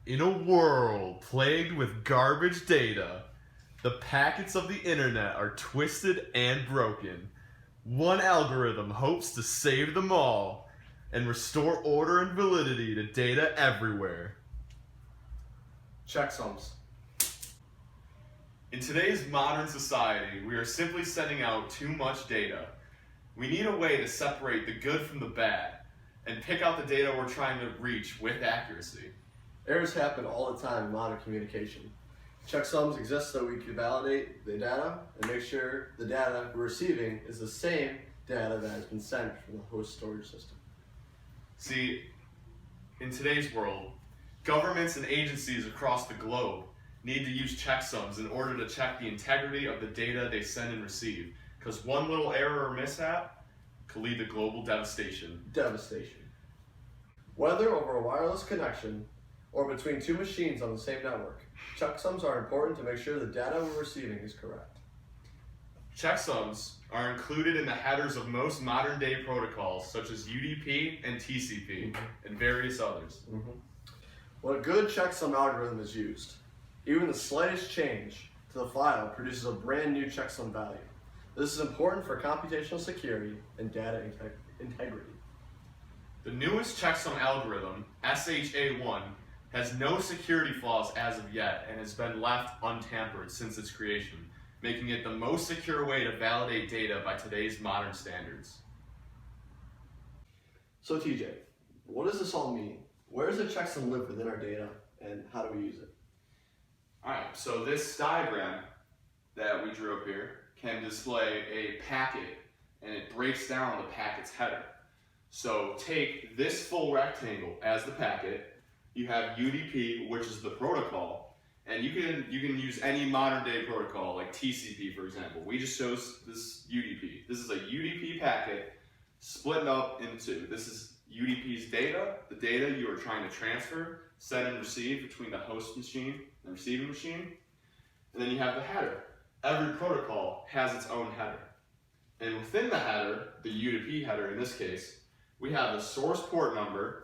In a world plagued with garbage data, the packets of the internet are twisted and broken. One algorithm hopes to save them all and restore order and validity to data everywhere. Checksums. In today's modern society, we are simply sending out too much data. We need a way to separate the good from the bad and pick out the data we're trying to reach with accuracy. Errors happen all the time in modern communication. Checksums exist so we can validate the data and make sure the data we're receiving is the same data that has been sent from the host storage system. See, in today's world, governments and agencies across the globe need to use checksums in order to check the integrity of the data they send and receive, because one little error or mishap could lead to global devastation. Whether over a wireless connection or between two machines on the same network, checksums are important to make sure the data we're receiving is correct. Checksums are included in the headers of most modern day protocols such as UDP and TCP and various others. When a good checksum algorithm is used, even the slightest change to the file produces a brand new checksum value. This is important for computational security and data integrity. The newest checksum algorithm, SHA-1, has no security flaws as of yet and has been left untampered since its creation, making it the most secure way to validate data by today's modern standards. So TJ, what does this all mean? Where does a checksum live within our data and how do we use it? Alright, so this diagram that we drew up here can display a packet and it breaks down the packet's header. So take this full rectangle as the packet, you have UDP, which is the protocol, and you can use any modern day protocol like TCP, for example. We just chose this UDP. This is a UDP packet split up into, this is UDP's data, the data you are trying to transfer, send and receive between the host machine and the receiving machine. And then you have the header. Every protocol has its own header. And within the header, the UDP header in this case, we have the source port number,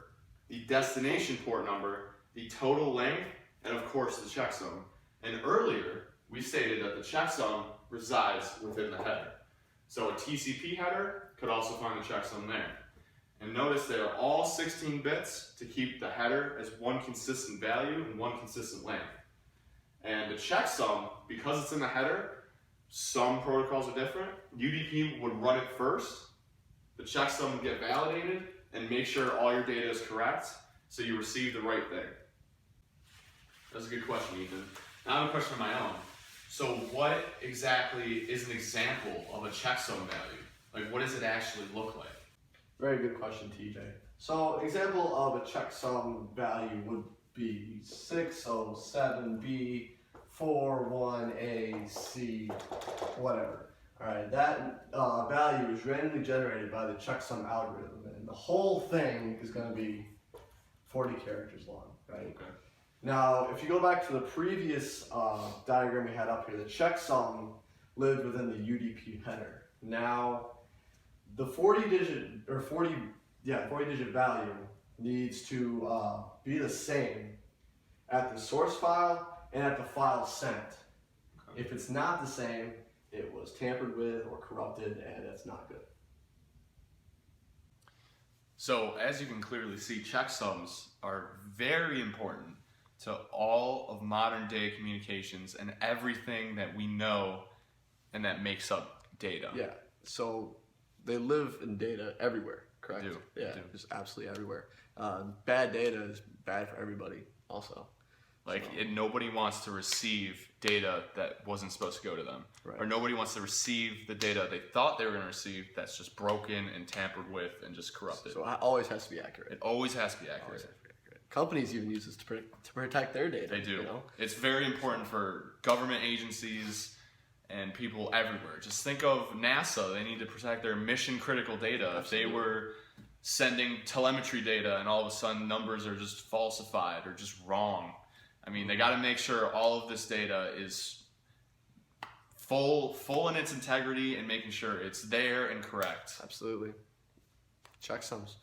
the destination port number, the total length, and of course the checksum. And earlier, we stated that the checksum resides within the header. So a TCP header could also find the checksum there. And notice they are all 16 bits to keep the header as one consistent value and one consistent length. And the checksum, because it's in the header, some protocols are different. UDP would run it first, the checksum would get validated, and make sure all your data is correct, so you receive the right thing. That's a good question, Ethan. Now I have a question of my own. So what exactly is an example of a checksum value? Like, what does it actually look like? Very good question, TJ. So example of a checksum value would be 607B 41AC, whatever. All right, that value is randomly generated by the checksum algorithm, and the whole thing is going to be 40 characters long, right? Okay. Now, if you go back to the previous diagram we had up here, the checksum lived within the UDP header. Now, the 40-digit value needs to be the same at the source file and at the file sent. Okay. If it's not the same, it was tampered with or corrupted, and that's not good. So as you can clearly see, checksums are very important to all of modern day communications and everything that we know and that makes up data. Yeah, so they live in data everywhere, correct? They do. Yeah, They do. just absolutely everywhere. Bad data is bad for everybody also. Like, nobody wants to receive data that wasn't supposed to go to them. Right. Or nobody wants to receive the data they thought they were going to receive that's just broken and tampered with and just corrupted. So it always has to be accurate. It always has to be accurate. Companies even use this to protect their data. They do. You know? It's very important for government agencies and people everywhere. Just think of NASA. They need to protect their mission critical data. Absolutely. If they were sending telemetry data and all of a sudden numbers are just falsified or just wrong, I mean, they got to make sure all of this data is full in its integrity and making sure it's there and correct. Absolutely. Checksums.